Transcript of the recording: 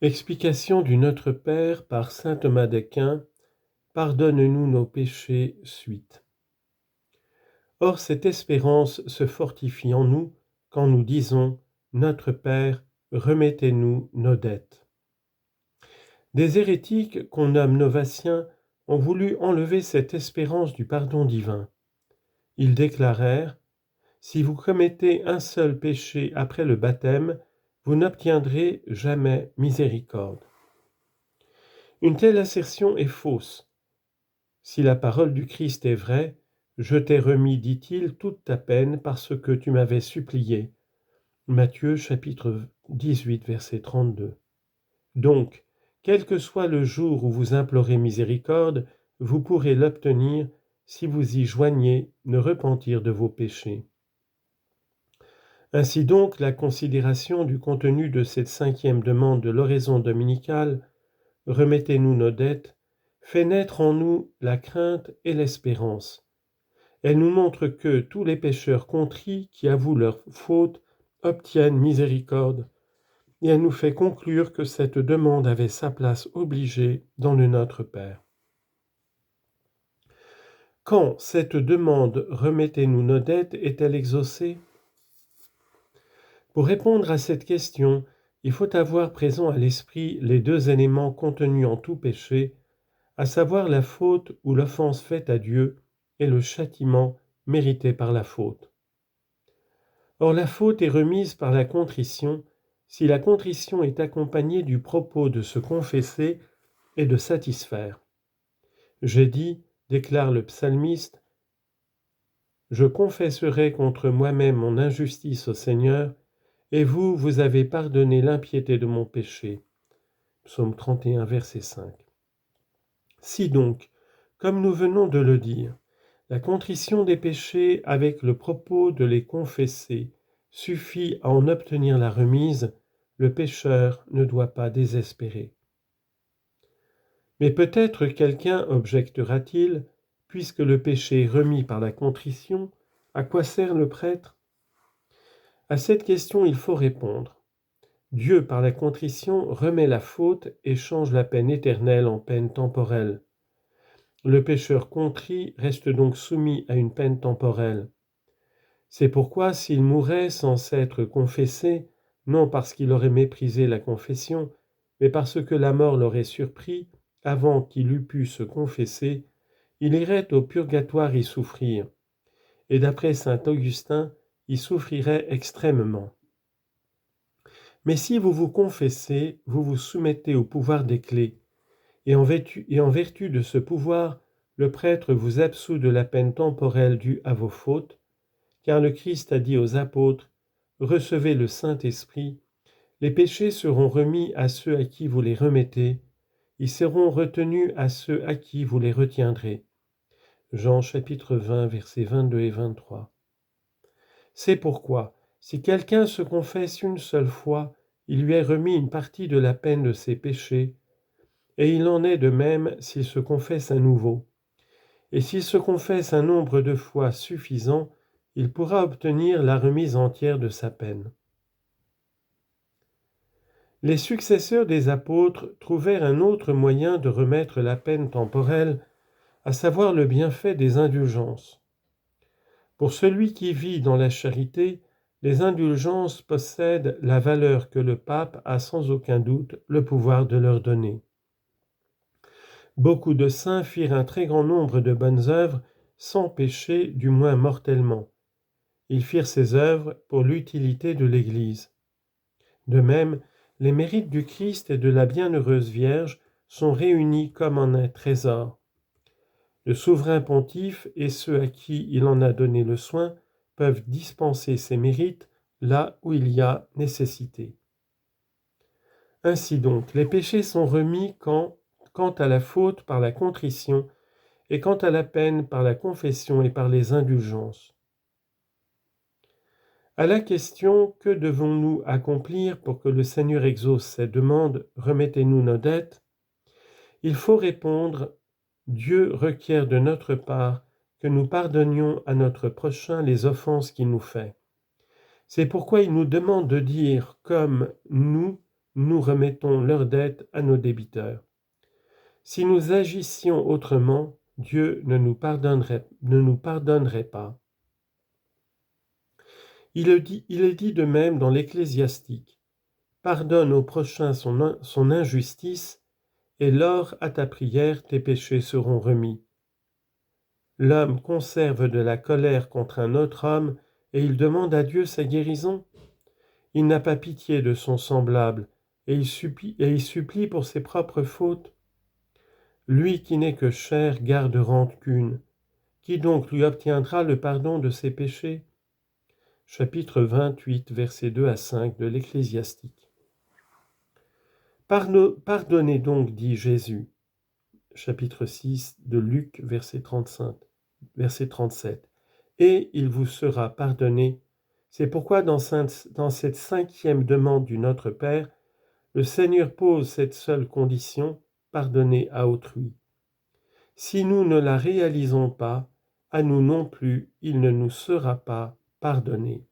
Explication du Notre Père par saint Thomas d'Aquin. Pardonne-nous nos péchés, suite. Or cette espérance se fortifie en nous quand nous disons « Notre Père, remettez-nous nos dettes ». Des hérétiques qu'on nomme novatiens ont voulu enlever cette espérance du pardon divin. Ils déclarèrent « Si vous commettez un seul péché après le baptême, vous n'obtiendrez jamais miséricorde ». Une telle assertion est fausse. Si la parole du Christ est vraie, je t'ai remis, dit-il, toute ta peine parce que tu m'avais supplié. Matthieu chapitre 18, verset 32. Donc, quel que soit le jour où vous implorez miséricorde, vous pourrez l'obtenir si vous y joignez ne repentir de vos péchés. Ainsi donc, la considération du contenu de cette 5e demande de l'oraison dominicale, remettez-nous nos dettes, fait naître en nous la crainte et l'espérance. Elle nous montre que tous les pécheurs contrits qui avouent leurs fautes obtiennent miséricorde, et elle nous fait conclure que cette demande avait sa place obligée dans le Notre Père. Quand cette demande « remettez-nous nos dettes » est-elle exaucée? Pour répondre à cette question, il faut avoir présent à l'esprit les deux éléments contenus en tout péché, à savoir la faute ou l'offense faite à Dieu et le châtiment mérité par la faute. Or la faute est remise par la contrition si la contrition est accompagnée du propos de se confesser et de satisfaire. J'ai dit, déclare le psalmiste, « Je confesserai contre moi-même mon injustice au Seigneur, et vous, vous avez pardonné l'impiété de mon péché. » Psaume 31, verset 5. Si donc, comme nous venons de le dire, la contrition des péchés avec le propos de les confesser suffit à en obtenir la remise, le pécheur ne doit pas désespérer. Mais peut-être quelqu'un objectera-t-il, puisque le péché est remis par la contrition, à quoi sert le prêtre? À cette question, il faut répondre. Dieu, par la contrition, remet la faute et change la peine éternelle en peine temporelle. Le pécheur contrit reste donc soumis à une peine temporelle. C'est pourquoi s'il mourait sans s'être confessé, non parce qu'il aurait méprisé la confession, mais parce que la mort l'aurait surpris avant qu'il eût pu se confesser, il irait au purgatoire y souffrir. Et d'après saint Augustin, y souffrirait extrêmement. Mais si vous vous confessez, vous vous soumettez au pouvoir des clés, et en vertu de ce pouvoir, le prêtre vous absout de la peine temporelle due à vos fautes, car le Christ a dit aux apôtres, « Recevez le Saint-Esprit, les péchés seront remis à ceux à qui vous les remettez, ils seront retenus à ceux à qui vous les retiendrez. » Jean chapitre 20, versets 22 et 23. C'est pourquoi, si quelqu'un se confesse une seule fois, il lui est remis une partie de la peine de ses péchés, et il en est de même s'il se confesse à nouveau. Et s'il se confesse un nombre de fois suffisant, il pourra obtenir la remise entière de sa peine. Les successeurs des apôtres trouvèrent un autre moyen de remettre la peine temporelle, à savoir le bienfait des indulgences. Pour celui qui vit dans la charité, les indulgences possèdent la valeur que le pape a sans aucun doute le pouvoir de leur donner. Beaucoup de saints firent un très grand nombre de bonnes œuvres sans pécher, du moins mortellement. Ils firent ces œuvres pour l'utilité de l'Église. De même, les mérites du Christ et de la Bienheureuse Vierge sont réunis comme en un trésor. Le souverain pontife et ceux à qui il en a donné le soin peuvent dispenser ces mérites là où il y a nécessité. Ainsi donc, les péchés sont remis quant à la faute par la contrition et quant à la peine par la confession et par les indulgences. À la question « Que devons-nous accomplir pour que le Seigneur exauce cette demande, remettez-nous nos dettes ?» il faut répondre « Dieu requiert de notre part que nous pardonnions à notre prochain les offenses qu'il nous fait. C'est pourquoi il nous demande de dire comme nous nous remettons leurs dettes à nos débiteurs. Si nous agissions autrement, Dieu ne nous pardonnerait pas. Il est dit de même dans l'Ecclésiastique. Pardonne au prochain son injustice, et lors à ta prière tes péchés seront remis. L'homme conserve de la colère contre un autre homme, et il demande à Dieu sa guérison. Il n'a pas pitié de son semblable, et il supplie pour ses propres fautes. Lui qui n'est que chair garde rancune. Qui donc lui obtiendra le pardon de ses péchés? Chapitre 28, versets 2 à 5 de l'Ecclésiastique. Pardonnez donc, dit Jésus. Chapitre 6 de Luc, verset 37. Et il vous sera pardonné. C'est pourquoi dans cette 5e demande du Notre Père, le Seigneur pose cette seule condition, pardonner à autrui. Si nous ne la réalisons pas, à nous non plus, il ne nous sera pas pardonné.